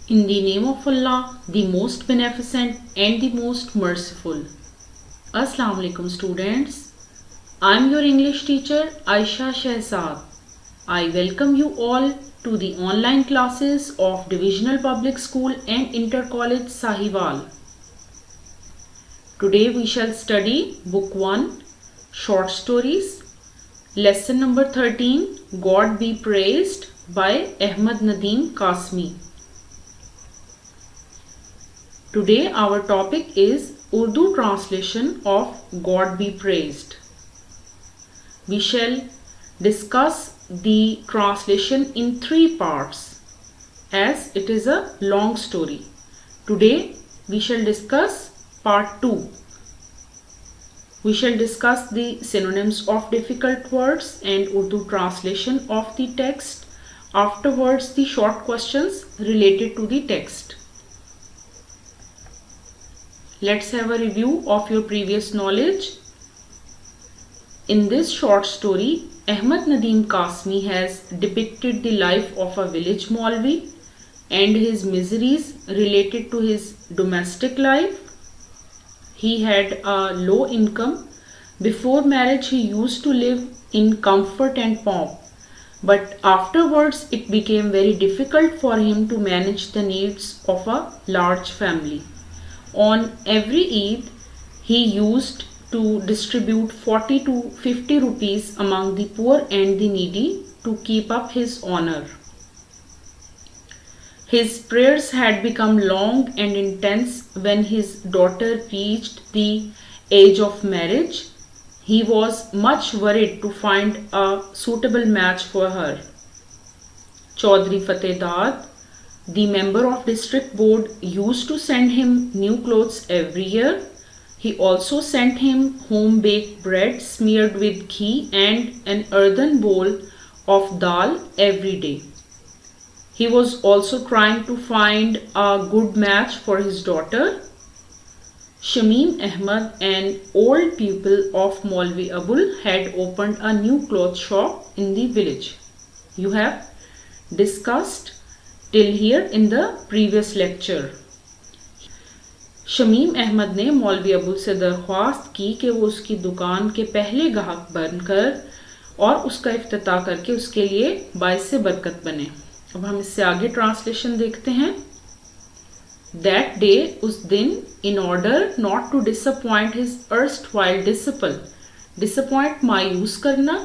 In the name of Allah, the most beneficent and the most merciful. Assalamu alaikum students. I am your English teacher Aisha Shehzad. I welcome you all to the online classes of Divisional Public School and Inter-College Sahiwal. Today we shall study Book 1, Short Stories, Lesson number 13, God Be Praised by Ahmad Nadeem Kasmi. Today our topic is Urdu translation of God Be Praised. We shall discuss the translation in 3 parts as it is a long story. Today we shall discuss part 2. We shall discuss the synonyms of difficult words and Urdu translation of the text. Afterwards, the short questions related to the text. Let's have a review of your previous knowledge. In this short story, Ahmad Nadeem Kasmi has depicted the life of a village Maulvi and his miseries related to his domestic life. He had a low income. Before marriage, he used to live in comfort and pomp. But afterwards, it became very difficult for him to manage the needs of a large family. On every Eid, he used to distribute 40 to 50 rupees among the poor and the needy to keep up his honor. His prayers had become long and intense when his daughter reached the age of marriage. He was much worried to find a suitable match for her. Chaudhry Fateh Dad, the member of district board, used to send him new clothes every year. He also sent him home baked bread smeared with ghee and an earthen bowl of dal every day. He was also trying to find a good match for his daughter. Shamim Ahmad, an old pupil of Maulvi Abul, had opened a new cloth shop in the village. You have discussed till here in the previous lecture. Shamim Ahmed ने मौलवी अबुल से दरख्वास्त की कि वो उसकी दुकान के पहले गाहक बनकर और उसका इफ्तिताह करके उसके लिए बाइस बरकत बने. अब हम इससे आगे ट्रांसलेशन देखते हैं. That day, उस दिन, in order not to disappoint his erstwhile disciple, disappoint मायूस करना,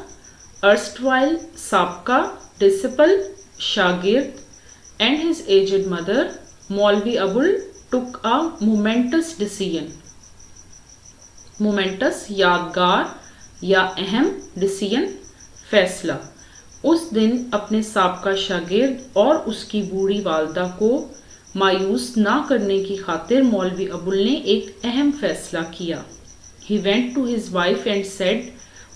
erstwhile साबका, disciple शागिर्द, and his aged mother, Maulvi Abul took a momentous decision. Momentous यादगार या अहम, decision फैसला. उस दिन अपने साबका शागिर्द और उसकी बूढ़ी वालदा को मायूस ना करने की खातिर मौलवी अबुल ने एक अहम फैसला किया. He went to his wife and said,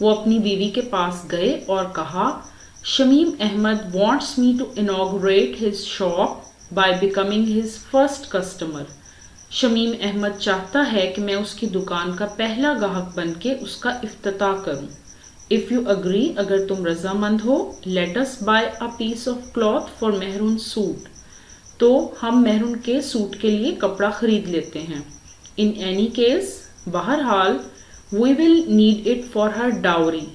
वो अपनी बीवी के पास गए और कहा, Shamim Ahmad wants me to inaugurate his shop by becoming his first customer. Shamim Ahmad चाहता है कि मैं उसकी दुकान का पहला गाहक बनके उसका इफ्तिताह करूं. If you agree, अगर तुम रजामंद हो, let us buy a piece of cloth for maroon suit. तो हम मेहरून के सूट के लिए कपड़ा खरीद लेते हैं. In any case, बहरहाल, we will need it for her dowry.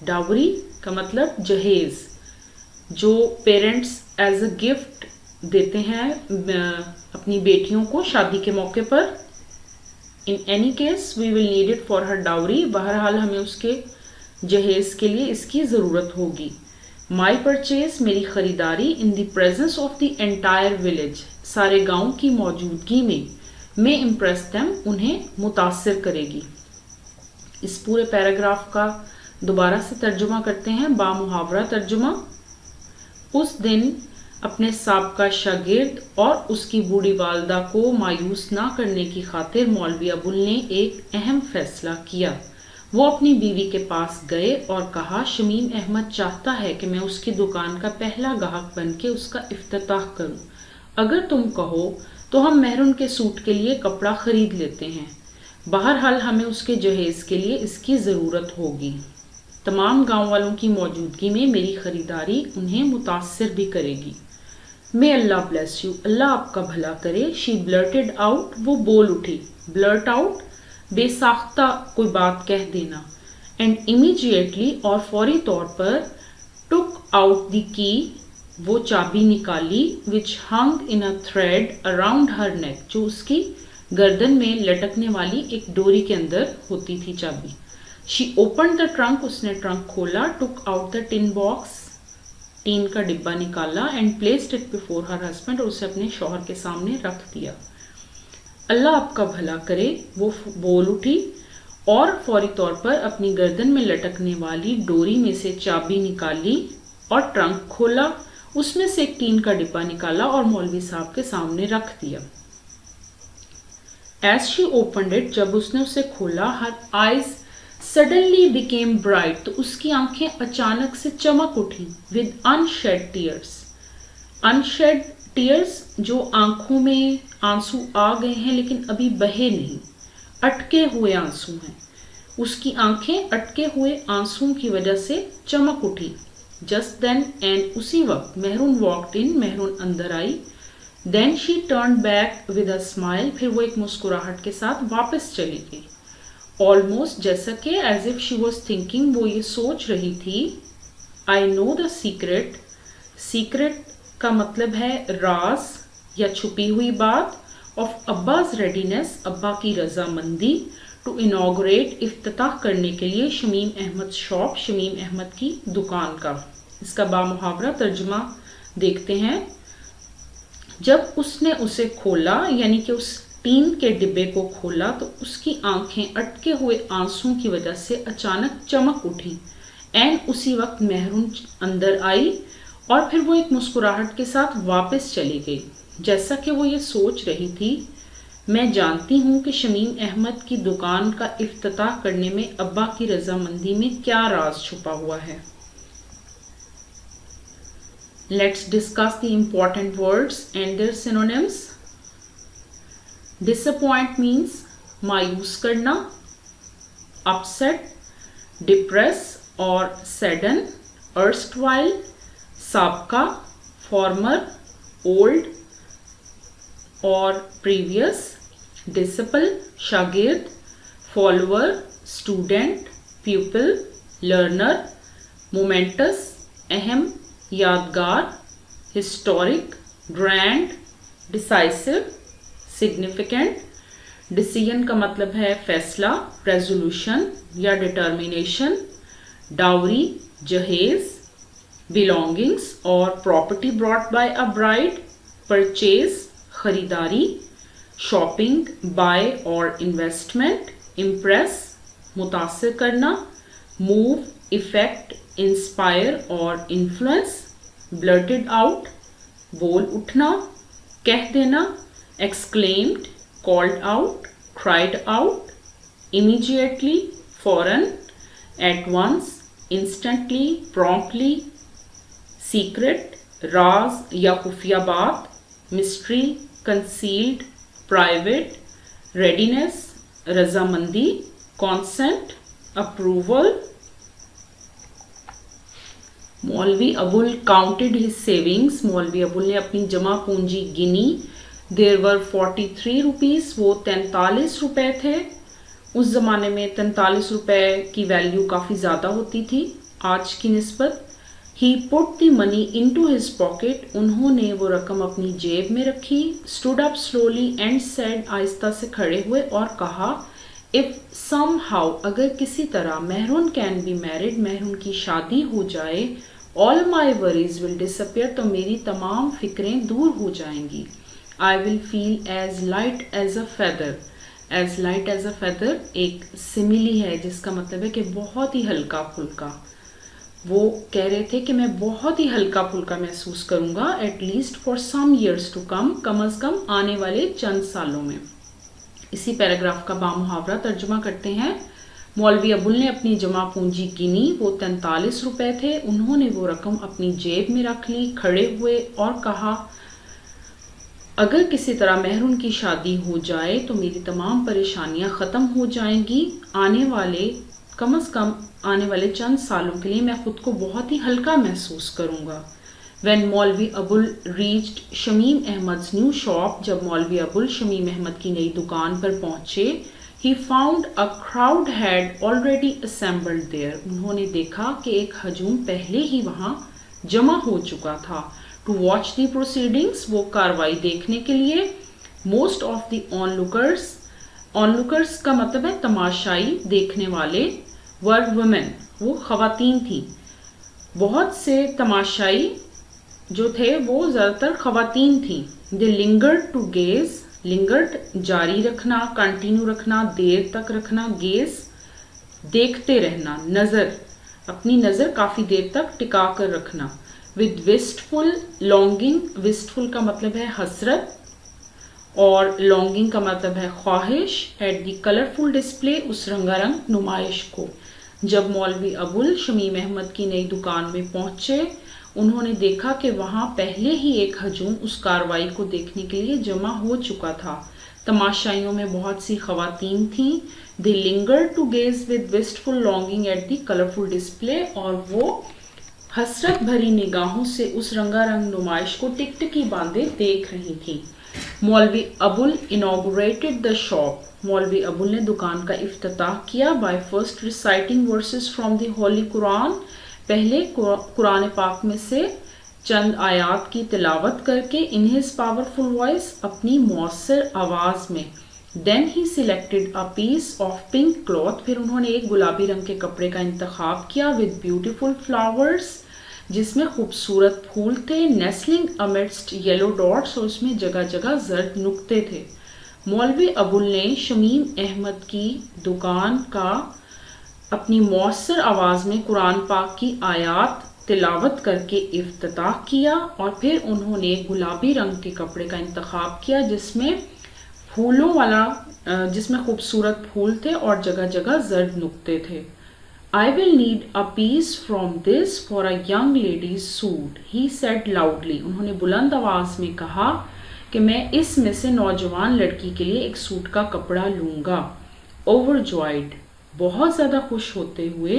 Dowry का मतलब जहेज, जो पेरेंट्स एज अ गिफ्ट देते हैं अपनी बेटियों को शादी के मौके पर. In any case we will need it for her dowry. बहरहाल हमें उसके जहेज के लिए इसकी ज़रूरत होगी. माई परचेज, मेरी ख़रीदारी, in the presence of the entire village, सारे गांव की मौजूदगी में, मे इम्प्रेस देम, उन्हें मुतासिर करेगी. इस पूरे पैराग्राफ का दोबारा से तर्जुमा करते हैं, बामुहावरा तर्जुमा. उस दिन अपने साबका शागिर्द और उसकी बूढ़ी वालदा को मायूस ना करने की खातिर मौलवी अबुल ने एक अहम फैसला किया. वो अपनी बीवी के पास गए और कहा, शमीम अहमद चाहता है कि मैं उसकी दुकान का पहला गाहक बनके उसका इफ्तिताह करूं. अगर तुम कहो तो हम मेहरून के सूट के लिए कपड़ा खरीद लेते हैं. बहरहाल हमें उसके जहेज के लिए इसकी ज़रूरत होगी. तमाम गांव वालों की मौजूदगी में मेरी ख़रीदारी उन्हें मुतासिर भी करेगी. May Allah bless you, اللہ آپ کا بھلا کرے. She blurted out, وہ بول اٹھی. blurt out, بے ساختہ کوئی بات کہہ دینا. And immediately اور فوری طور پر took out the key, وہ چابی نکالی. which hung in a thread around her neck, جو اس کی گردن میں لٹکنے والی ایک ڈوری کے اندر ہوتی تھی چابی. She opened the trunk, اس نے ٹرنک کھولا. took out the tin box, ten کا ڈبہ نکالا. and placed it before her husband, اور اسے اپنے شوہر کے سامنے رکھ دیا. اللہ آپ کا بھلا کرے, وہ بول اٹھی اور فوری طور پر اپنی گردن میں لٹکنے والی ڈوری میں سے چابی نکالی اور ٹرنک کھولا. اس میں سے ایک ٹین کا ڈبہ نکالا اور مولوی صاحب کے سامنے رکھ دیا. As she opened it, جب اس نے اسے کھولا, her eyes suddenly became bright, تو اس کی آنکھیں اچانک سے چمک اٹھی. with unshed tears, unshed tears, جو آنکھوں میں آنسو آ گئے ہیں لیکن ابھی بہے نہیں, اٹکے ہوئے آنسو ہیں. اس کی آنکھیں اٹکے ہوئے آنسوں کی وجہ سے چمک اٹھی. just then, and اسی وقت, مہرون walked in, مہرون another I. then she turned back with a smile, پھر وہ ایک مسکراہٹ کے ساتھ واپس چلی گئی. almost, جیسا کہ as if she was thinking, وہ یہ سوچ رہی تھی. I know the secret, secret کا مطلب ہے راز یا چھپی ہوئی بات. of Abba's readiness, ابا کی رضامندی. to inaugurate, افتتاح کرنے کے لیے شمیم احمد شاپ, شمیم احمد کی دکان کا. اس کا بامحاورہ ترجمہ دیکھتے ہیں. جب اس نے اسے کھولا, یعنی کہ اس ٹین کے ڈبے کو کھولا, تو اس کی آنکھیں اٹکے ہوئے آنسوں کی وجہ سے اچانک چمک اٹھی. اینڈ اسی وقت مہرون اندر آئی اور پھر وہ ایک مسکراہٹ کے ساتھ واپس چلی گئی. جیسا کہ وہ یہ سوچ رہی تھی, میں جانتی ہوں کہ شمیم احمد کی دکان کا افتتاح کرنے میں ابا کی رضامندی میں کیا راز چھپا ہوا ہے. Let's discuss the important words and their synonyms. Disappoint means مایوس کرنا, upset, depress or sadden, erstwhile, سابقہ, former, old or previous, disciple, شاگرد, follower, student, pupil, learner, momentous, اہم, یادگار, historic, grand, decisive, significant. decision کا مطلب ہے فیصلہ, resolution یا determination. dowry, جہیز, belongings اور property brought by a bride. purchase, خریداری. shopping, buy اور investment. impress, متاثر کرنا. move, effect, inspire اور influence. blurted out, بول اٹھنا, کہہ دینا. exclaimed, called out, cried out. immediately, فوراً. at once, instantly, promptly. secret, راز یا خفیہ بات. mystery, concealed, private. readiness, رضامندی. consent, approval. مولوی ابول counted his savings, مولوی ابول نے اپنی جمع پونجی گنی. there were 43 rupees, وہ 43 روپے تھے. اس زمانے میں 43 روپے کی ویلیو کافی زیادہ ہوتی تھی آج کی نسبت. he put the money into his pocket, انہوں نے وہ رقم اپنی جیب میں رکھی. stood up slowly and said, آہستہ سے کھڑے ہوئے اور کہا. if somehow, اگر کسی طرح, مہرون can be married, مہرون کی شادی ہو جائے, all my worries will disappear, تو میری تمام فکریں دور ہو جائیں گی. I will feel as light as a feather. as light as a feather ایک سملی ہے جس کا مطلب ہے کہ بہت ہی ہلکا پھلکا. وہ کہہ رہے تھے کہ میں بہت ہی ہلکا پھلکا محسوس کروں گا. at least for some years to come, کم از کم آنے والے چند سالوں میں. اسی پیراگراف کا بامحاورہ ترجمہ کرتے ہیں. مولوی ابول نے اپنی جمع پونجی گنی, وہ 43 روپے تھے. انہوں نے وہ رقم اپنی جیب میں رکھ لی, کھڑے ہوئے اور کہا. اگر کسی طرح مہرون کی شادی ہو جائے تو میری تمام پریشانیاں ختم ہو جائیں گی. کم از کم آنے والے چند سالوں کے لیے میں خود کو بہت ہی ہلکا محسوس کروں گا. When Maulvi Abul reached Shamim Ahmad's new shop, जब मौलवी अबुल शमीम अहमद की नई दुकान पर पहुंचे, he found a crowd had already assembled there. उन्होंने देखा कि एक हजूम पहले ही वहां जमा हो चुका था. To watch the proceedings, वो कार्रवाई देखने के लिए. Most of the onlookers का मतलब है तमाशाई, देखने वाले. were women, वो खवातीन थी. बहुत से तमाशाई जो थे वो ज़्यादातर खवातीन थी. They lingered to gaze, lingered जारी रखना, कंटिन्यू रखना, देर तक रखना, gaze देखते रहना, नज़र, अपनी नज़र काफ़ी देर तक टिका कर रखना. With wistful longing, wistful का मतलब है हसरत और longing का मतलब है ख्वाहिश. At the colorful display, उस रंगारंग नुमाइश को. जब मौलवी अबुल शमीम अहमद की नई दुकान में पहुंचे, उन्होंने देखा कि वहां पहले ही एक हजूम उस कार्रवाई को देखने के लिए जमा हो चुका था. तमाशाइयों में बहुत सी खवातीन थीं. They lingered to gaze with wistful longing at the colorful display, और वो हसरत भरी निगाहों से उस रंगारंग नुमाइश को टिकटिकी बांधे देख रही थी. मौलवी अबुल inaugurated the shop. मौलवी अबुल ने दुकान का इफ्तिताह किया by first reciting verses from the Holy Quran. पहले कुरान पाक में से चंद आयात की तिलावत करके in his powerful voice, अपनी मौसर आवाज़ में. Then he selected a piece of pink cloth. फिर उन्होंने एक गुलाबी रंग के कपड़े का इंतखाब किया with beautiful flowers, जिसमें खूबसूरत फूल थे. Nestling amidst yellow dots, और उसमें जगह जगह जर्द नुक्ते थे. मौलवी अबुल ने शमीम अहमद की दुकान का अपनी मौसर आवाज़ में कुरान पाक की आयात तिलावत करके इफ्तिताह किया, और फिर उन्होंने गुलाबी रंग के कपड़े का इंतखाब किया जिसमें फूलों वाला, जिसमें खूबसूरत फूल थे और जगह जगह जर्द नुक्ते थे. I will need a piece from this for a young lady's suit, he said loudly. उन्होंने बुलंद आवाज़ में कहा कि मैं इसमें से नौजवान लड़की के लिए एक सूट का कपड़ा लूँगा. Overjoyed, बहुत ज़्यादा खुश होते हुए,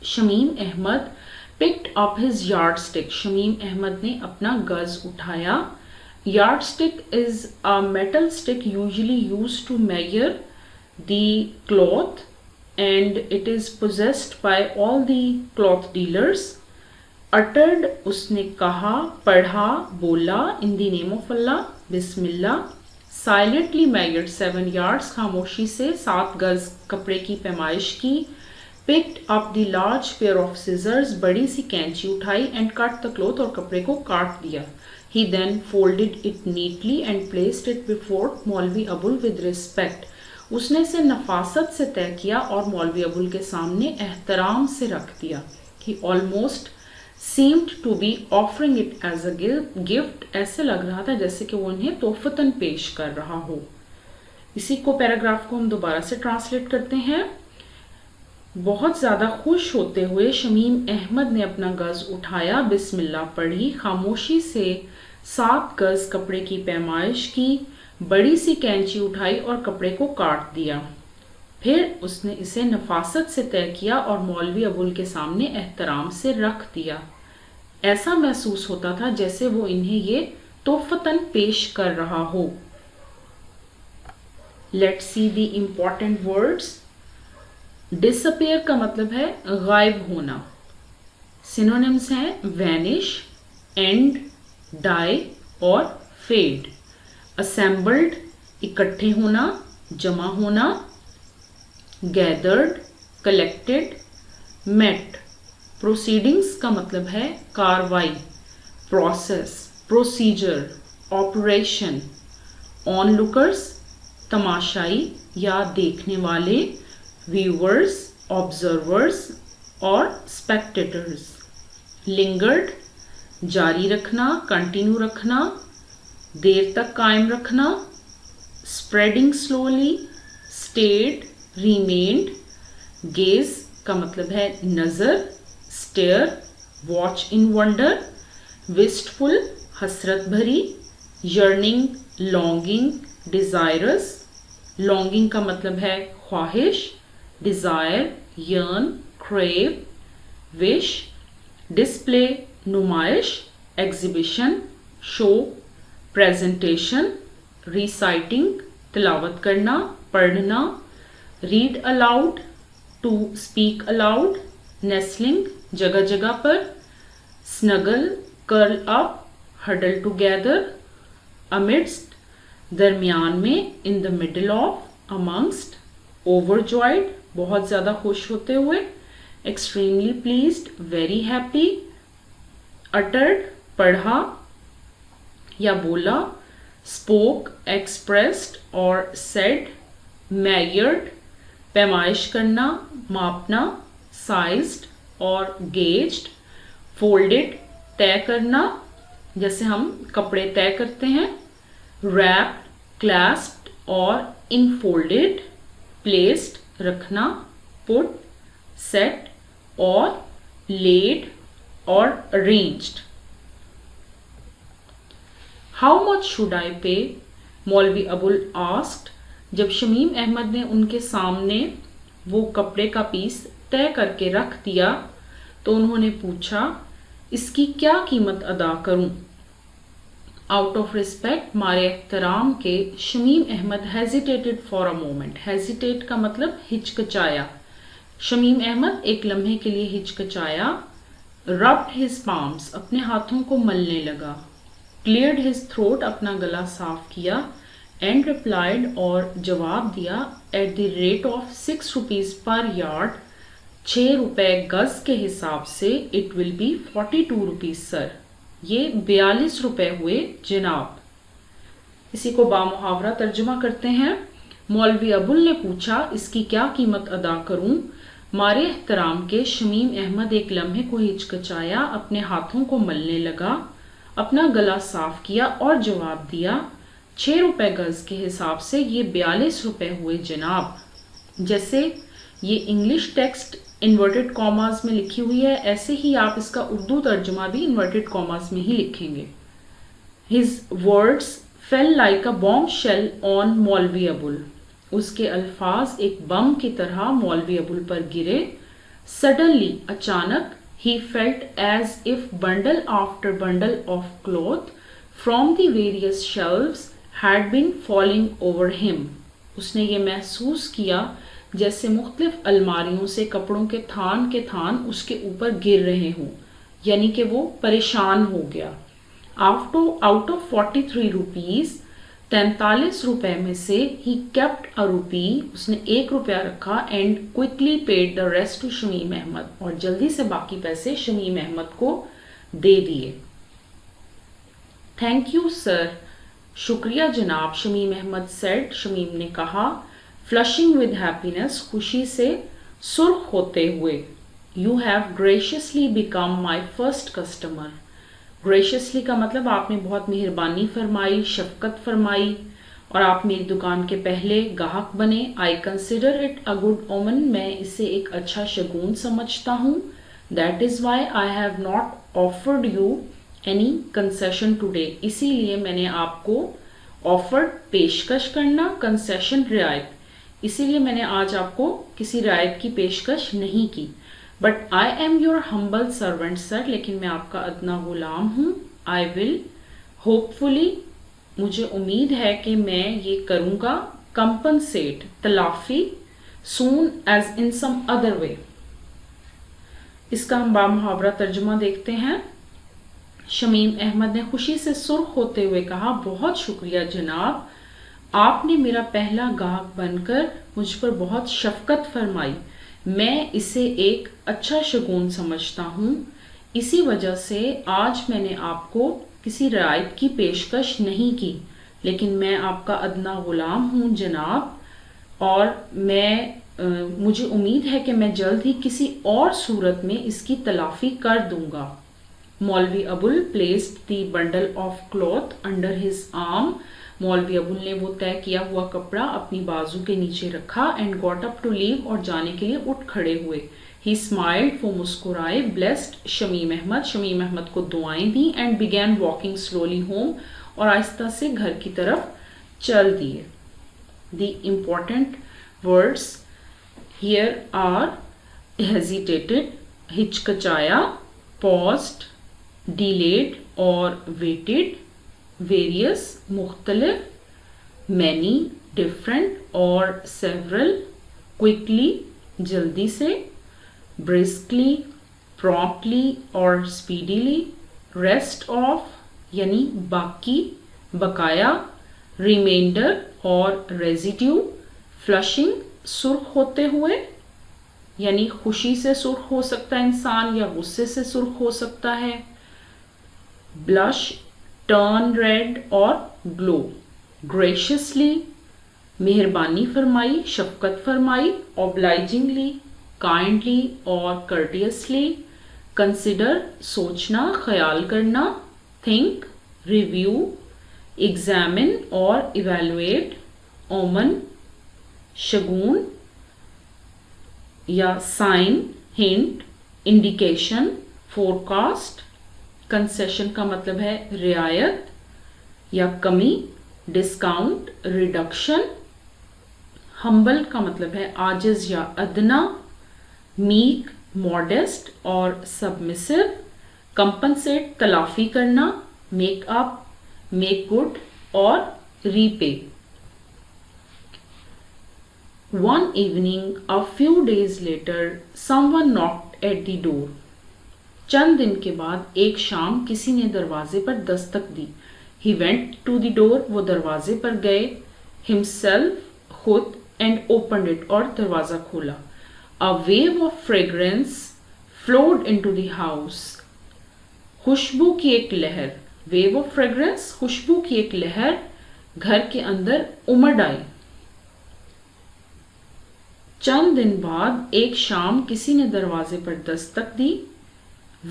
Shamim Ahmad picked up his yardstick. Shamim Ahmed ने अपना गज उठाया. Yardstick is a metal stick usually used to measure the cloth, and it is possessed by all the cloth dealers. Uttered, उसने कहा, पढ़ा, बोला, in the name of Allah, Bismillah. Silently measured 7 yards, खामोशी से 7 गज कपड़े की पैमाइश की. Picked up the large pair of scissors, बड़ी सी कैंची उठाई, and cut the cloth, और कपड़े को काट दिया. He then folded it neatly and placed it before मौलवी अबुल with respect. उसने इसे नफासत से तय किया और मौलवी अबुल के सामने एहतराम से रख दिया. He almost seemed to be offering it as a gift. ऐसे लग रहा था जैसे कि वो इन्हें तोहफतन पेश कर रहा हो. इसी को पैराग्राफ को हम दोबारा से ट्रांसलेट करते हैं. बहुत ज़्यादा खुश होते हुए शमीम अहमद ने अपना गज उठाया, बिस्मिल्लाह पढ़ी, खामोशी से 7 गज कपड़े की पैमाइश की, बड़ी सी कैंची उठाई और कपड़े को काट दिया. फिर उसने इसे नफासत से तय किया और मौलवी अबुल के सामने एहतराम से रख दिया. ऐसा महसूस होता था जैसे वो इन्हें ये तोहफतन पेश कर रहा हो. Let's see the important words. Disappear का मतलब है गायब होना. सिनोनिम्स हैं वैनिश, एंड, डाई और फेड. असेंबल्ड इकट्ठे होना, जमा होना. Gathered collected. मेट प्रोसीडिंग्स का मतलब है कार्रवाई, प्रोसेस, प्रोसीजर, ऑपरेशन. ऑनलुकर्स तमाशाई या देखने वाले. व्यूअर्स ऑब्जर्वर्स और स्पेक्टेटर्स. लिंगर्ड जारी रखना, कंटिन्यू रखना, देर तक कायम रखना. Spreading slowly. Stayed remained. gaze का मतलब है नजर. stare watch in wonder. wistful हसरत भरी. yearning longing desirous. longing का मतलब है ख्वाहिश. desire yearn crave wish. display नुमाइश, एग्जिबिशन, शो, प्रेजेंटेशन, रिसाइटिंग, तिलावत करना, पढ़ना, read aloud, to speak aloud, nestling, जगह जगह पर, snuggle, curl up, huddle together, amidst, दरमियान में, in the middle of, amongst, overjoyed, बहुत ज़्यादा खुश होते हुए, extremely pleased, very happy, uttered, पढ़ा या बोला, स्पोक, एक्सप्रेस्ड और सेड, मेजर्ड, पैमाइश करना, मापना, साइज्ड और गेज्ड, फोल्डेड, तय करना, जैसे हम कपड़े तय करते हैं, रैप्ड, क्लैस्प्ड और इनफोल्डेड, प्लेस्ड, रखना, पुट, सेट और लेड और arranged. How much should I पे, मौलवी अबुल आस्क्ड। जब शमीम अहमद ने उनके सामने वो कपड़े का पीस तय करके रख दिया तो उन्होंने पूछा, इसकी क्या कीमत अदा करूं? आउट ऑफ रिस्पेक्ट, मारे एहतराम के, Shamim Ahmad hesitated for a moment. Hesitate का मतलब हिचकिचाया। शमीम अहमद एक लम्हे के लिए हिचकिचाया। रब्ड हिज पाम्स, अपने हाथों को मलने लगा। क्लियर्ड हिज थ्रोट, अपना गला साफ किया। एंड रिप्लाइड, और जवाब दिया, at the rate of 6 rupees per yard, 6 रुपए गज के हिसाब से, it will B 42 rupees sir, ये 42 रुपए हुए जनाब। इसी को बामुहावरा तर्जुमा करते हैं। मौलवी अबुल ने पूछा, इसकी क्या कीमत अदा करूं? मारे एहतराम के शमीम अहमद एक लम्हे को हिचकिचाया, अपने हाथों को मलने लगा, अपना गला साफ किया और जवाब दिया, 6 रुपए गज के हिसाब से ये 42 रुपए हुए जनाब। जैसे ये इंग्लिश टेक्स्ट इन्वर्टेड कॉमास में लिखी हुई है, ऐसे ही आप इसका उर्दू तर्जुमा भी इन्वर्टेड कॉमास में ही लिखेंगे। His words fell like a bomb shell on Maulvi Abul, उसके अल्फाज एक बम की तरह मौलवी अबुल पर गिरे। सडनली, अचानक, he felt as if bundle after bundle of cloth from the various shelves had been falling over him. उसने ये महसूस किया जैसे मुख्तलिफ अलमारियों से कपड़ों के थान उसके ऊपर गिर रहे हों, यानी कि वो परेशान हो गया। आउट ऑफ 43 रुपीज, 43 रुपए में से ही केप्ट अ रुपी, उसने 1 रुपया रखा, and quickly paid the rest to Shamim Ahmad, और जल्दी से बाकी पैसे शमीम अहमद को दे दिए। थैंक यू सर, शुक्रिया जनाब, शमीम अहमद सेड, शमीम ने कहा, फ्लशिंग विद हैप्पीनेस, खुशी से सुर्ख होते हुए। You have graciously become my first customer. Graciously का मतलब आपने बहुत मेहरबानी फरमाई, शफकत फरमाई, और आप मेरी दुकान के पहले गाहक बने। I consider it a good ओमन, मैं इसे एक अच्छा शगुन समझता हूँ। That is why I have not offered you any concession today, इसीलिए मैंने आपको ऑफर्ड पेशकश करना, कंसेशन रियायत, इसीलिए मैंने आज आपको किसी रियायत की पेशकश नहीं की। But I am your humble servant sir, लेकिन मैं आपका अदना गुलाम हूँ। आई विल होपफुली, मुझे उम्मीद है कि मैं ये करूँगा, कंपनसेट, तलाफी, soon as in some other way. इसका हम बामुहावरा तर्जुमा देखते हैं। शमीम अहमद ने खुशी से सुर्ख होते हुए कहा, बहुत शुक्रिया जनाब, आपने मेरा पहला गाहक बनकर मुझ पर बहुत शफकत फरमाई। मैं इसे एक अच्छा शगुन समझता हूँ, इसी वजह से आज मैंने आपको किसी रियायत की पेशकश नहीं की, लेकिन मैं आपका अदना गुलाम हूँ जनाब, और मुझे उम्मीद है कि मैं जल्द ही किसी और सूरत में इसकी तलाफी कर दूंगा। मौलवी Abul placed the bundle of cloth under his arm, मौलवी अबुल ने वो तय किया हुआ कपड़ा अपनी बाजू के नीचे रखा। And got up to leave, और जाने के लिए उठ खड़े हुए। ही स्माइल्ड, वो मुस्कुराए। ब्लेस्ड शमीम अहमद, शमीम अहमद को दुआएं दी। And began walking slowly home, और आहिस्ता से घर की तरफ चल दिए। The important words here are hesitated, हिचकचाया, paused, delayed or waited, various مختلف, many different or several, quickly جلدی سے, briskly promptly or speedily, rest of یعنی باقی, بقایا, remainder اور residue, flushing سرخ ہوتے ہوئے یعنی خوشی سے سرخ ہو سکتا ہے انسان یا غصے سے سرخ ہو سکتا ہے, blush, turn red اور glow, graciously مہربانی فرمائی, شفقت فرمائی, obligingly kindly اور courteously, consider سوچنا, خیال کرنا, think review, examine اور evaluate, omen شگون یا sign, hint, indication, forecast, concession کا مطلب ہے رعایت یا کمی, discount, reduction, humble کا مطلب ہے عاجز یا ادنا, meek, modest اور submissive, compensate تلافی کرنا, make up, make good اور repay. One evening, a few days later, someone knocked at the door. چند دن کے بعد ایک شام کسی نے دروازے پر دستک دی. He went to the door, وہ دروازے پر گئے, himself خود, and opened it اور دروازہ کھولا. A wave of fragrance flowed into the house. خوشبو کی ایک لہر, wave of fragrance خوشبو کی ایک لہر گھر کے اندر امڑ آئی. چند دن بعد ایک شام کسی نے دروازے پر دستک دی.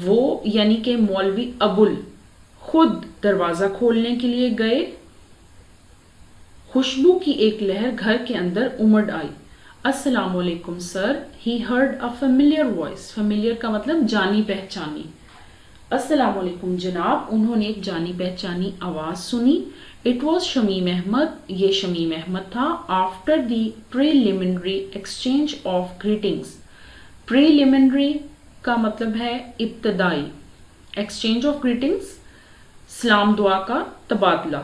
وہ یعنی کہ مولوی ابول خود دروازہ کھولنے کے لیے گئے. خوشبو کی ایک لہر گھر کے اندر امڑ آئی. السلام علیکم سر. He heard a familiar voice. familiar کا مطلب جانی پہچانی. السلام علیکم جناب. انہوں نے ایک جانی پہچانی آواز سنی. It was Shamim Ahmad. یہ شمیم احمد تھا. After the preliminary exchange of greetings. preliminary کا مطلب ہے ابتدائی. exchange of greetings سلام دعا کا تبادلہ,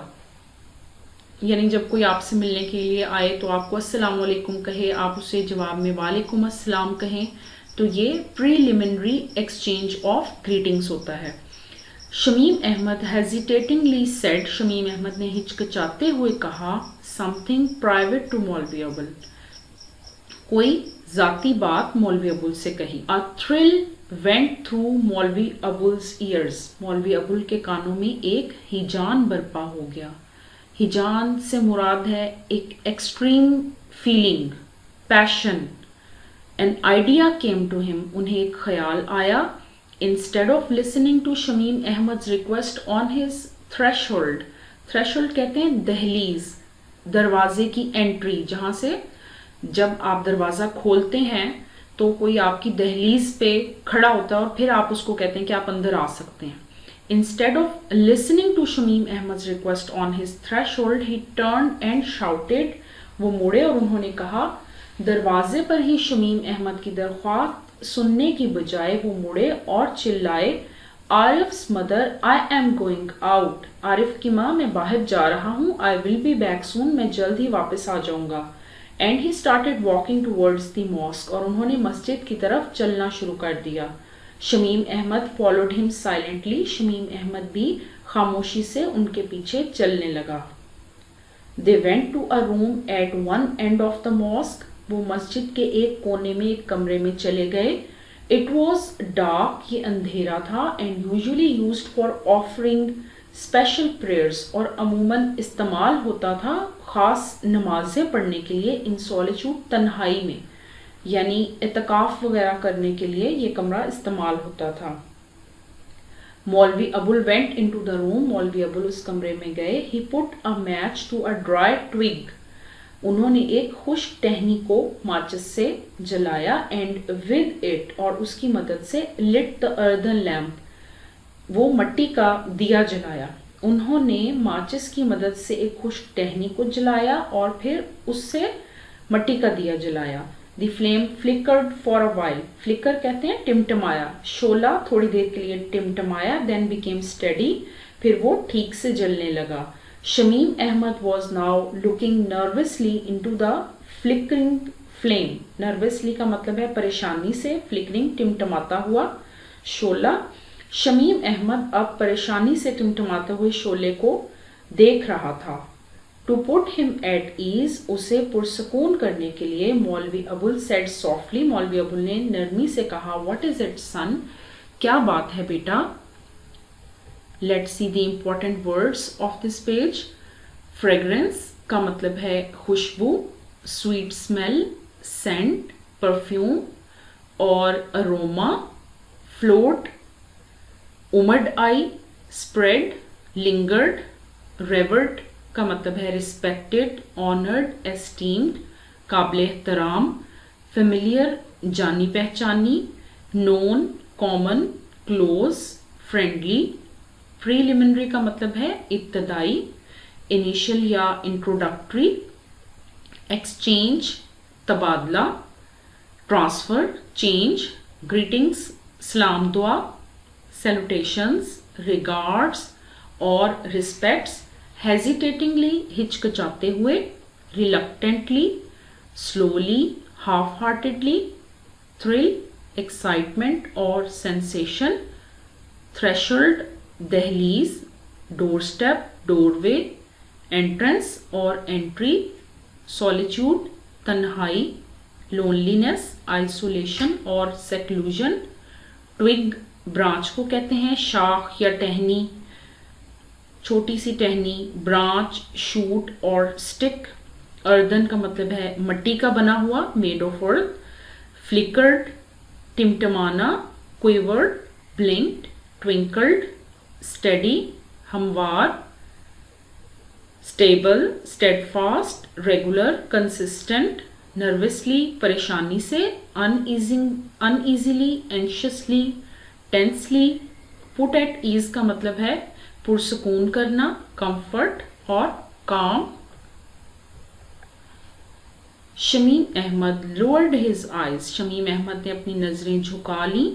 یعنی جب کوئی آپ سے ملنے کے لیے آئے تو آپ کو السلام علیکم کہے, آپ اسے جواب میں وعلیکم السلام کہیں, تو یہ preliminary exchange of greetings ہوتا ہے. شمیم احمد hesitatingly said, شمیم احمد نے ہچکچاتے ہوئے کہا, something private to مولوی ابول, کوئی ذاتی بات مولوی ابول سے کہی. A thrill went through مولوی ابول's ears. مولوی ابول کے کانوں میں ایک ہیجان برپا ہو گیا. ہیجان سے مراد ہے ایک extreme feeling, passion. An idea came to him. انہیں ایک خیال آیا. Instead of listening to Shamim احمد's request on his threshold. threshold کہتے ہیں دہلیز, دروازے کی انٹری, جہاں سے جب آپ دروازہ کھولتے ہیں تو کوئی آپ کی دہلیز پہ کھڑا ہوتا ہے اور پھر آپ اس کو کہتے ہیں کہ آپ اندر آ سکتے ہیں. Instead of listening to Shamim احمد's request on his threshold, he turned and shouted. وہ مڑے اور انہوں نے کہا. دروازے پر ہی شمیم احمد کی درخواست سننے کی بجائے وہ مڑے اور چلائے, عارف's mother, I am going out. عارف کی ماں, میں باہر جا رہا ہوں. I will be back soon. میں جلد ہی واپس آ جاؤں گا. And he started walking towards the mosque. اور انہوں نے مسجد کی طرف چلنا شروع کر دیا. Shamim Ahmad followed him silently. Shamim Ahmad بھی خاموشی سے ان کے پیچھے چلنے لگا. They went to a room at one end of the mosque. وہ مسجد کے ایک کونے میں ایک کمرے میں چلے گئے. It was dark. یہ اندھیرا تھا. And usually used for offering special prayers. اور عموماً استعمال ہوتا تھا خاص نمازیں پڑھنے کے لیے. In solitude, تنہائی میں, یعنی اعتکاف وغیرہ کرنے کے لیے یہ کمرہ استعمال ہوتا تھا. مولوی ابول went into the room. مولوی ابول اس کمرے میں گئے. He put a match to a dry twig. انہوں نے ایک خشک ٹہنی کو ماچس سے جلایا. And with it, اور اس کی مدد سے, lit the earthen lamp. وہ مٹی کا دیا جلایا. انہوں نے ماچس کی مدد سے ایک خشک ٹہنی کو جلایا اور پھر اس سے مٹی کا دیا جلایا. The flame flickered for a while. Flicker कहते हैं टिमटिमाया, शोला थोड़ी देर के लिए टिमटिमाया, then became steady, फिर वो ठीक से जलने लगा. Shamim Ahmad was now looking nervously into the flickering flame. Nervously का मतलब है परेशानी से, flickering टिमटिमाता हुआ शोला. शमीम अहमद अब परेशानी से टिमटिमाते हुए शोले को देख रहा था. To put him at ease, उसे पुरसकून करने के लिए, मौलवी अबुल सेड सॉफ्टली, मौलवी अबुल ने नरमी से कहा, व्हाट इज इट सन, क्या बात है बेटा. Let's see the important words of this page. Fragrance का मतलब है खुशबू, स्वीट स्मेल, सेंट, परफ्यूम, और अरोमा, फ्लोट, उमड आई, स्प्रेड, लिंगर्ड, रेवर्ड का मतलब है रिस्पेक्टेड, ऑनर्ड, एस्टीम्ड, काबिल एहतराम, फेमिलियर जानी पहचानी, known, common, close, friendly. Preliminary का मतलब है इब्तदाई, इनिशियल या इंट्रोडक्टरी. एक्सचेंज तबादला, ट्रांसफर, चेंज, ग्रीटिंग्स सलाम दुआ, सैल्यूटेशंस, रिगार्ड्स और रिस्पेक्ट्स. हेजिटेटिंगली हिचकिचाते हुए, reluctantly, slowly, half heartedly, thrill excitement और सेंसेशन. थ्रेशोल्ड दहलीज, डोर स्टेप डोरवे, एंट्रेंस और एंट्री. सॉलिट्यूड तन्हाई, लोनलीनेस आइसोलेशन और सेक्लूजन. ट्विग ब्रांच को कहते हैं, शाख या टहनी, छोटी सी टहनी, ब्रांच, शूट और स्टिक. अर्दन का मतलब है मट्टी का बना हुआ, मेड ऑफ अर्थ. फ्लिकर्ड टिमटमाना, क्विवर्ड, ब्लिंक्ड, ट्विंकल्ड. स्टेडी हमवार, stable, steadfast, regular, consistent. Nervously परेशानी से, uneasily, anxiously, tensely. Put at ease का मतलब है पुरसकून करना, कंफर्ट और calm. Shamim Ahmed lowered his eyes, Shamim Ahmed ने अपनी नजरें झुका ली.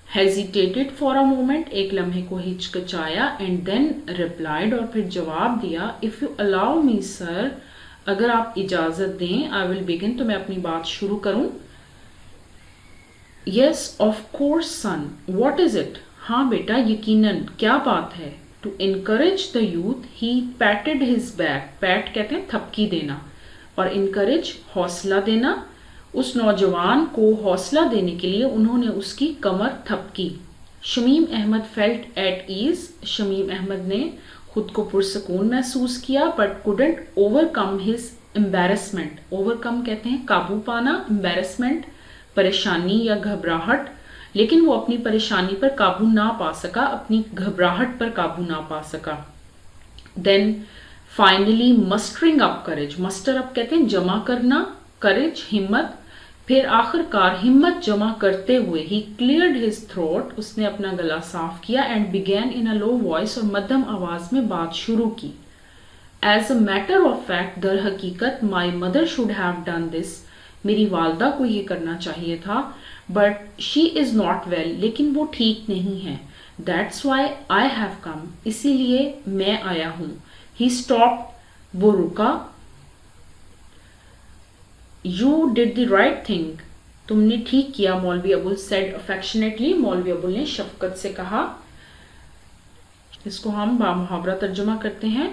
हेजिटेटेड फॉर अ मोमेंट, एक लम्हे को हिचकिचाया. एंड देन रिप्लाइड, और फिर जवाब दिया, if you allow me sir, अगर आप इजाजत दें, आई विल बिगिन, तो मैं अपनी बात शुरू करूं. Yes of course son, what is it, हाँ बेटा यकीनन, क्या बात है. To encourage the youth he patted his back, pat कहते हैं थपकी देना, और इनकरेज हौसला देना. उस नौजवान को हौसला देने के लिए उन्होंने उसकी कमर थपकी. Shamim Ahmed felt at ease, Shamim Ahmed ने खुद को पुरसकून महसूस किया. But couldn't overcome his embarrassment, overcome कहते हैं काबू पाना, एम्बेरसमेंट परेशानी या घबराहट. लेकिन वो अपनी परेशानी पर काबू ना पा सका, अपनी घबराहट पर काबू ना पा सका. देन फाइनली मस्टरिंग अप करेज, मस्टर अप कहते हैं जमा करना, करेज हिम्मत. फिर आखिरकार हिम्मत जमा करते हुए ही क्लियर्ड हिज थ्रोट, उसने अपना गला साफ किया. And began in a low voice, और मध्यम आवाज में बात शुरू की. As a matter of fact, दर हकीकत, my mother should have done this, मेरी वालदा को ये करना चाहिए था. But she is not well, लेकिन वो ठीक नहीं है. That's why I have come, इसीलिए मैं आया हूं. ही स्टॉप, वो रुका. You did the right thing, तुमने ठीक किया, मौलवी अबुल सेड अफेक्शनेटली, मौलवी अबुल ने शफकत से कहा. इसको हम बामुहावरा तर्जुमा करते हैं.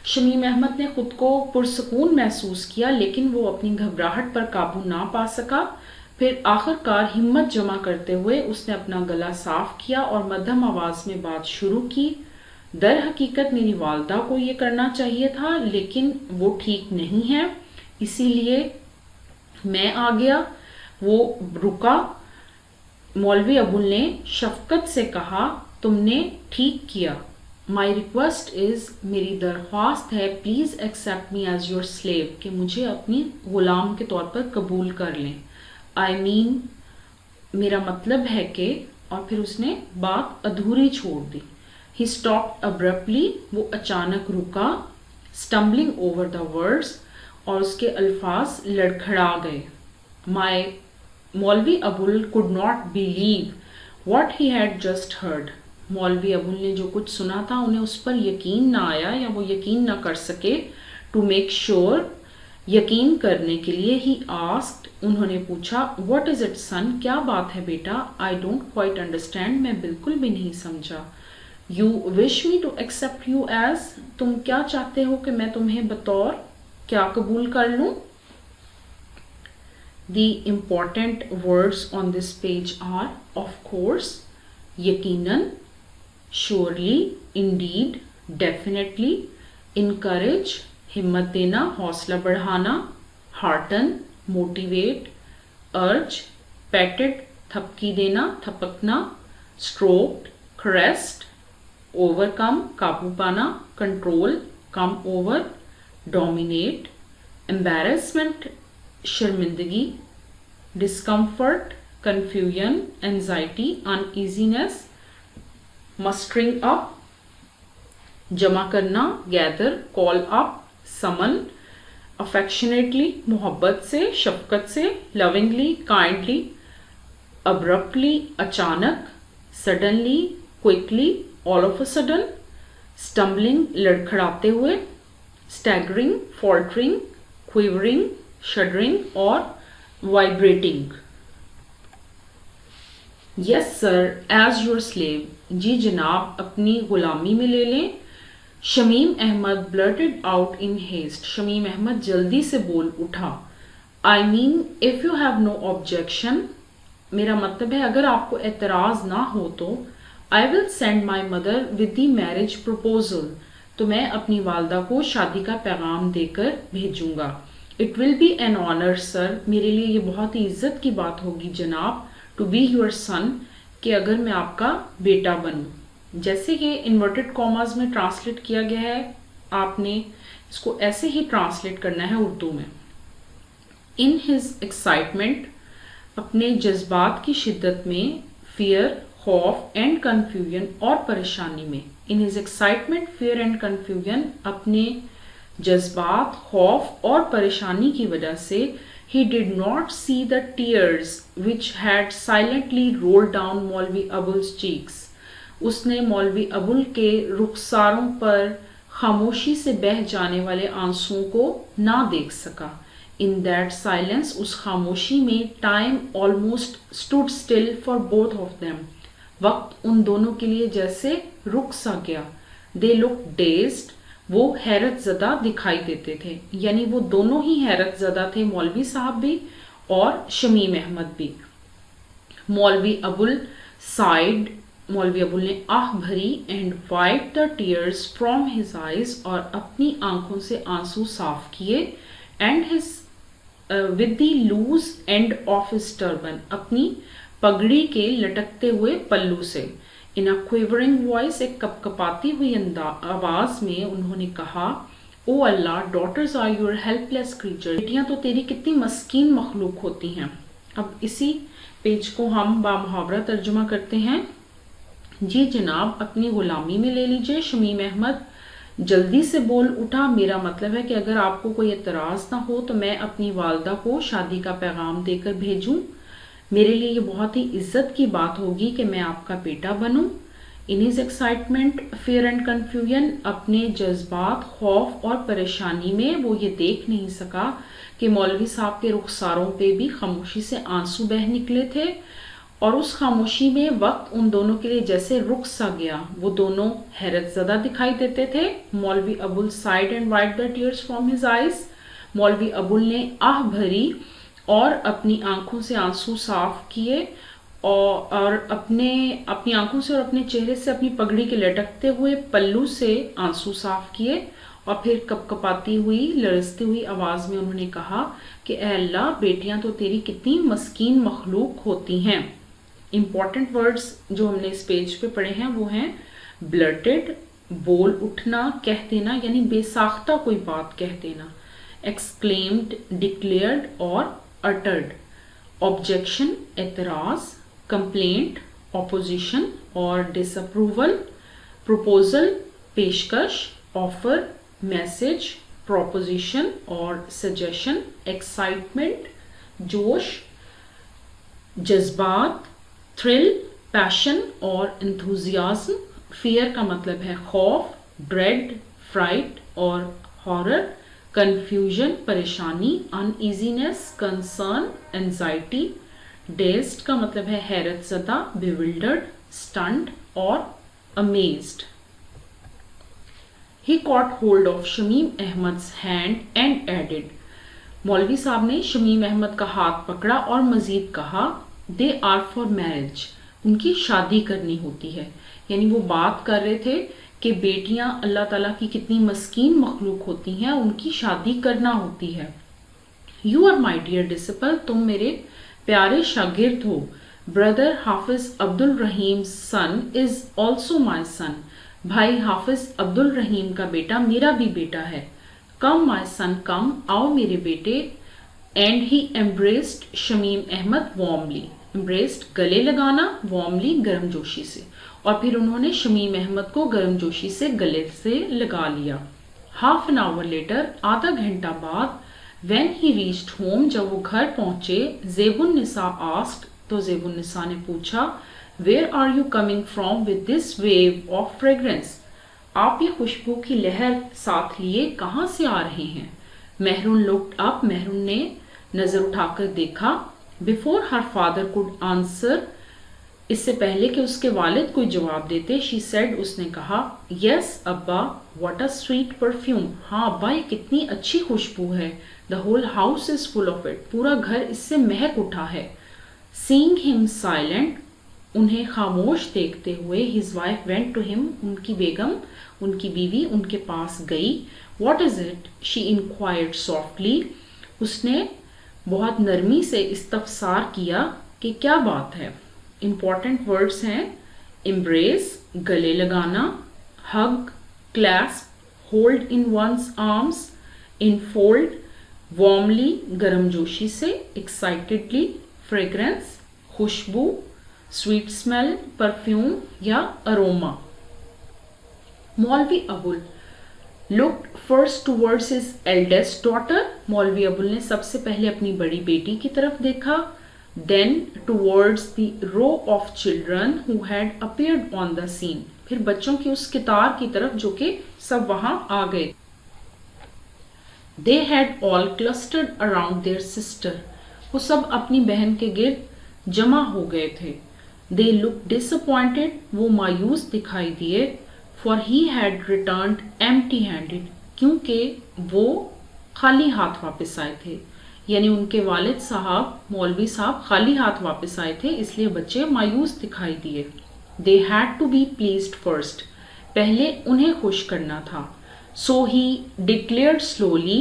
शमीम अहमद ने खुद को पुरसकून महसूस किया, लेकिन वो अपनी घबराहट पर काबू ना पा सका. फिर आखिरकार हिम्मत जमा करते हुए उसने अपना गला साफ किया और मध्यम आवाज में बात शुरू की. दर हकीकत मेरी वालदा को ये करना चाहिए था, लेकिन वो ठीक नहीं है, इसीलिए मैं आ गया. वो रुका. मौलवी अबुल ने शफकत से कहा, तुमने ठीक किया. माई रिक्वेस्ट इज, मेरी दरख्वास्त है, please accept me as your slave, कि मुझे अपनी गुलाम के तौर पर कबूल कर लें. आई मीन, मेरा मतलब है कि, और फिर उसने बात अधूरी छोड़ दी. ही स्टॉप्ड अब्रप्टली, वो अचानक रुका. स्टम्बलिंग ओवर द वर्ड्स, और उसके अल्फाज लड़खड़ा गए. My मौलवी Abul could not believe what he had just heard. मौलवी अबुल ने जो कुछ सुना था उन्हें उस पर यकीन ना आया या वो यकीन ना कर सके. To make sure, यकीन करने के लिए he asked, उन्होंने पूछा, what is it son, क्या बात है बेटा? I don't quite understand, मैं बिल्कुल भी नहीं समझा. You wish me to accept you as, तुम क्या चाहते हो कि मैं तुम्हें बतौर क्या कबूल कर लूं? The important words on this page are of course, यकीनन, surely, indeed, definitely, encourage, हिम्मत देना, हौसला बढ़ाना, hearten, motivate, urge, patted, थपकी देना, थपकना, stroked, caressed, overcome, काबू पाना, control, come over, dominate, embarrassment, शर्मिंदगी, discomfort, confusion, anxiety, uneasiness, mustering up, जमा करना, gather, call up, summon, affectionately, मोहब्बत से, शफकत से, lovingly, kindly, abruptly, अचानक, suddenly, quickly, all of a sudden, stumbling, लड़खड़ाते हुए, staggering, faltering, quivering, shuddering or vibrating. Yes sir, as your slave. जी जनाब, अपनी गुलामी में ले लें. Shamim Ahmad blurted out in haste. Shamim Ahmad जल्दी से बोल उठा. I mean, if you have no objection, मेरा मतलब है अगर आपको एतराज ना हो तो I will send my mother with the marriage proposal. तो मैं अपनी वालदा को शादी का पैगाम देकर भेजूंगा. It will be an honour sir, मेरे लिए ये बहुत ही इज्जत की बात होगी जनाब, टू बी योर सन, कि अगर मैं आपका बेटा बनूं. जैसे ये इन्वर्टेड कॉमास में ट्रांसलेट किया गया है, आपने इसको ऐसे ही ट्रांसलेट करना है उर्दू में. इन हिज एक्साइटमेंट, अपने जज्बात की शिद्दत में, फियर, खौफ एंड कन्फ्यूजन और परेशानी में. इन his excitement, fear and confusion, अपने जज्बात, खौफ और परेशानी की वजह से he did not see the tears which had silently rolled down मौलवी अबुल्स cheeks. उसने मौलवी अबुल के रुखसारों पर खामोशी से बह जाने वाले आंसुओं को ना देख सका. In that silence, उस खामोशी में, time almost stood still for both of them. वक्त उन दोनों के लिए जैसे रुक सा गया. They looked dazed. वो हैरत ज़दा दिखाई देते थे, यानी वो दोनों ही हैरत ज़दा थे, मौलवी साहब भी और शमीम अहमद भी. मौलवी अबुल साइड, मौलवी अबुल ने आह भरी, and wipe the tears from his eyes, और अपनी आंखों से आंसू साफ किए, and his with the loose end of his turban, अपनी पगड़ी के लटकते हुए पल्लू से. इन अ क्विवरिंग वॉइस, एक कपकपाती हुई आवाज में उन्होंने कहा, oh Allah, daughters are your helpless creature, बेटियां तो तेरी कितनी मस्कीन मखलूक होती हैं. अब इसी पेज को हम बामुहावरा तर्जुमा करते हैं. जी जनाब, अपनी गुलामी में ले लीजिए. शमीम अहमद जल्दी से बोल उठा, मेरा मतलब है कि अगर आपको कोई एतराज ना हो तो मैं अपनी वालदा को शादी का पैगाम देकर भेजूं. मेरे लिए ये बहुत ही इज्जत की बात होगी कि मैं आपका बेटा बनूं. In his excitement, fear and confusion, अपने जज्बात, खौफ और परेशानी में वो ये देख नहीं सका कि मौलवी साहब के रुखसारों पे भी खामोशी से आंसू बह निकले थे, और उस खामोशी में वक्त उन दोनों के लिए जैसे रुक सा गया. वो दोनों हैरत ज़दा दिखाई देते थे. मौलवी Abul side and wiped the tears from his eyes, मौलवी अबुल ने आह भरी और अपनी आंखों से आंसू साफ किए, और अपनी आंखों से और अपने चेहरे से अपनी पगड़ी के लटकते हुए पल्लू से आंसू साफ किए, और फिर कपकपाती हुई, लरजती हुई आवाज में उन्होंने कहा कि ऐ अल्लाह, बेटियां तो तेरी कितनी मस्कीन मखलूक होती हैं. इंपॉर्टेंट वर्ड्स जो हमने इस पेज पे पढ़े हैं वो हैं ब्लर्टेड, बोल उठना, कह देना, यानी बेसाख्ता कोई बात कह देना. एक्सक्लेम्ड, डिक्लेयर्ड और uttered. ऑब्जेक्शन, एतराज. कंप्लेंट, ऑपोजिशन और डिसअप्रूवल. प्रपोजल, पेशकश. Offer, message. प्रोपोजिशन और सजेशन. एक्साइटमेंट, जोश, जज्बात, थ्रिल, पैशन और enthusiasm. फियर का मतलब है खौफ, ड्रेड, फ्राइट और हॉरर. कंफ्यूजन परेशानी, अनईजीनेस, कंसर्न, एंजाइटी. डेज्ड का मतलब है हैरत ज़दा, bewildered, stunned और amazed. He caught hold of Shamim अहमद's hand and added. मौलवी साहब ने शमीम अहमद का हाथ पकड़ा और मजीद कहा, दे आर फॉर मैरिज, उनकी शादी करनी होती है. यानी वो बात कर रहे थे कि बेटियां अल्लाह ताला की कितनी मस्कीन मखलूक होती हैं, उनकी शादी करना होती है. You are my dear disciple, तुम मेरे प्यारे शागिर्द हो. Brother Hafiz Abdul Rahim son is also my son, भाई हाफिज अब्दुल रहीम का बेटा मेरा भी बेटा है. कम माई सन कम, आओ मेरे बेटे. And he embraced Shamim Ahmad warmly. Embraced गले लगाना, वार्मली गर्मजोशी से. और फिर उन्होंने शमीम अहमद को गर्मजोशी से गले से लगा लिया. हाफ एन आवर लेटर, आधा घंटा बाद, व्हेन ही रीच्ड होम, जब वो घर पहुंचे, ज़ेबुन निसा आस्क्ड, तो ज़ेबुन निसा ने पूछा, where are you coming from with this wave of fragrance, आप ये खुशबू की लहर साथ लिए कहाँ से आ रहे हैं. मेहरून लुक्ड अप, मेहरून ने नजर उठाकर देखा. Before her father could answer, इससे पहले कि उसके वालिद कोई जवाब देते, शी सेड, उसने कहा, यस अब्बा, व्हाट अ स्वीट परफ्यूम, हाँ अब्बा ये कितनी अच्छी खुशबू है. The whole house is full of it, पूरा घर इससे महक उठा है. सीइंग हिम साइलेंट, उन्हें खामोश देखते हुए, his wife went to him, उनकी बेगम, उनकी बीवी उनके पास गई. What is it, she inquired softly, उसने बहुत नरमी से इस्तफसार किया कि क्या बात है. इंपॉर्टेंट वर्ड्स हैं एम्ब्रेस गले लगाना, hug clasp, hold in one's arms, enfold warmly गर्मजोशी से, एक्साइटेडली फ्रेग्रेंस खुशबू, स्वीट स्मेल परफ्यूम या aroma. Maulvi Abul looked first towards his eldest daughter, मौलवी अबुल ने सबसे पहले अपनी बड़ी बेटी की तरफ देखा. Then towards the row of children who had appeared on the scene, फिर बच्चों की उस कितार की तरफ जो कि सब वहां आ गए. They had all clustered around their sister, वो सब अपनी बहन के गिर्द जमा हो गए थे. They looked disappointed, वो मायूस दिखाई दिए. For he had returned empty-handed, क्योंकि वो खाली हाथ वापस आए थे. यानी उनके वालिद साहब, मौलवी साहब खाली हाथ वापस आए थे, इसलिए बच्चे मायूस दिखाई दिए. They had to be pleased first, पहले उन्हें खुश करना था. So he declared slowly,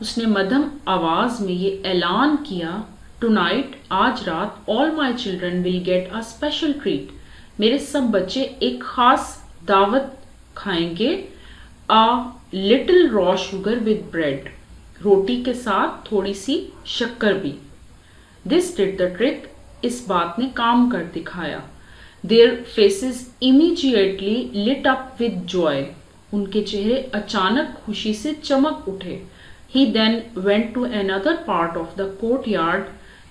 उसने मध्यम आवाज में ये ऐलान किया, Tonight, आज रात, all my children will get a special treat, मेरे सब बच्चे एक खास दावत खाएंगे. A little raw sugar with bread, रोटी के साथ थोड़ी सी शक्कर भी. This did the trick, इस बात ने काम कर दिखाया. Their faces immediately lit up with joy, उनके चेहरे अचानक खुशी से चमक उठे. He then went to another part of the courtyard,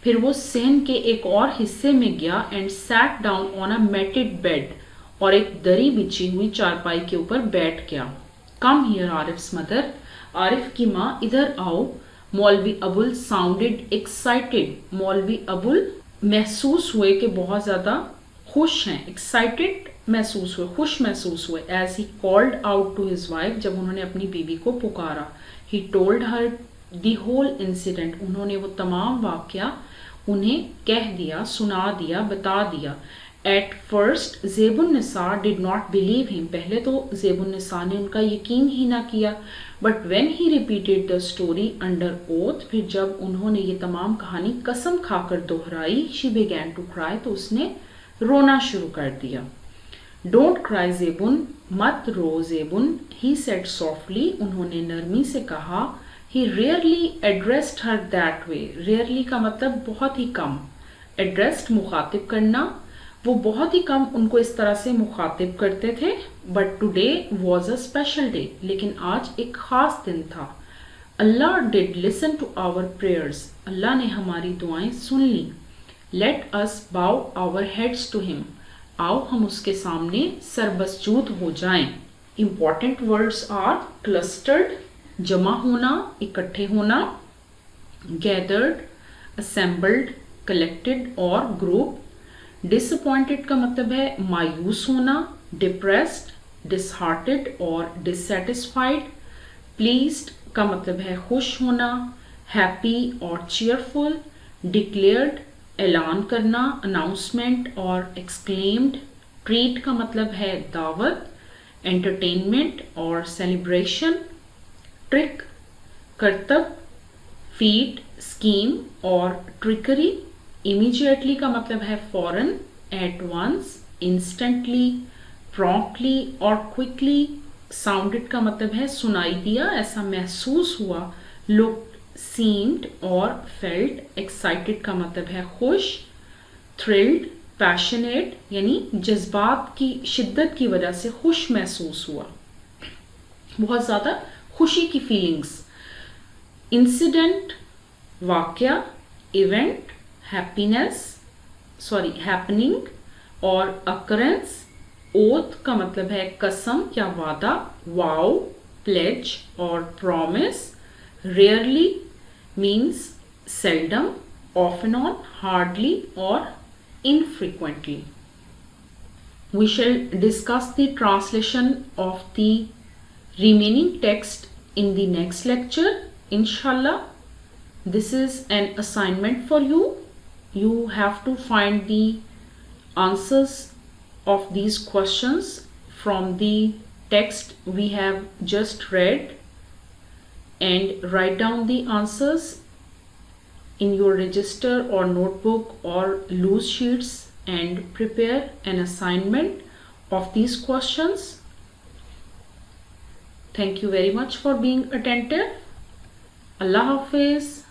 फिर वो सहन के एक और हिस्से में गया. And sat down on a matted bed, और एक दरी बिछी हुई चारपाई के ऊपर बैठ गया. कम हियर आरिफ्स मदर, आरिफ की माँ इधर आओ. मौलवी अबुल साउंडेड एक्साइटेड, मौलवी अबुल महसूस हुए कि बहुत ज़्यादा खुश हैं. एक्साइटेड महसूस हुए, खुश महसूस हुए. As he called out to his wife, जब उन्होंने अपनी बीवी को पुकारा. He told her the whole incident, उन्होंने वो तमाम वाक़या उन्हें कह दिया, सुना दिया, बता दिया. At first, ज़ेबुन Nisa did not believe him, पहले तो ज़ेबुन निसा ने उनका यकीन ही ना किया. But when he repeated the story under oath, फिर जब उन्होंने ये तमाम कहानी कसम खाकर दोहराई, she began to cry, तो उसने रोना शुरू कर दिया. Don't cry ज़ेबुन, मत रो ज़ेबुन, he said softly, उन्होंने नरमी से कहा. He rarely addressed her that way, rarely का मतलब बहुत ही कम, addressed मुखातिब करना, वो बहुत ही कम उनको इस तरह से मुखातिब करते थे. But today was a special day, लेकिन आज एक खास दिन था. Allah did listen to our prayers. Allah ने हमारी दुआएं सुन ली. Let us bow our heads to him. आओ हम उसके सामने सरबसजूद हो जाएं. Important words are clustered, जमा होना, इकट्ठे होना, gathered, assembled, collected और group. Disappointed का मतलब है मायूस होना, depressed, disheartened और dissatisfied. Pleased का मतलब है खुश होना, happy और cheerful. Declared ऐलान करना, announcement और exclaimed. Treat का मतलब है दावत, entertainment और celebration. Trick करतब, feat, scheme और trickery. Immediately का मतलब है फौरन, at once, instantly, promptly और quickly. Sounded का मतलब है सुनाई दिया, ऐसा महसूस हुआ. Looked, seemed और felt. Excited का मतलब है खुश. Thrilled, passionate यानी जज्बात की शिद्दत की वजह से खुश महसूस हुआ, बहुत ज़्यादा खुशी की फीलिंग्स. Incident वाक़या, event happening और occurrence. oath का मतलब है कसम या वादा, vow, pledge और promise. rarely means seldom, off and on, hardly और infrequently. We shall discuss the translation of the remaining text in the next lecture, inshallah. This is an assignment for you. You have to find the answers of these questions from the text we have just read and write down the answers in your register or notebook or loose sheets and prepare an assignment of these questions. Thank you very much for being attentive. Allah Hafiz.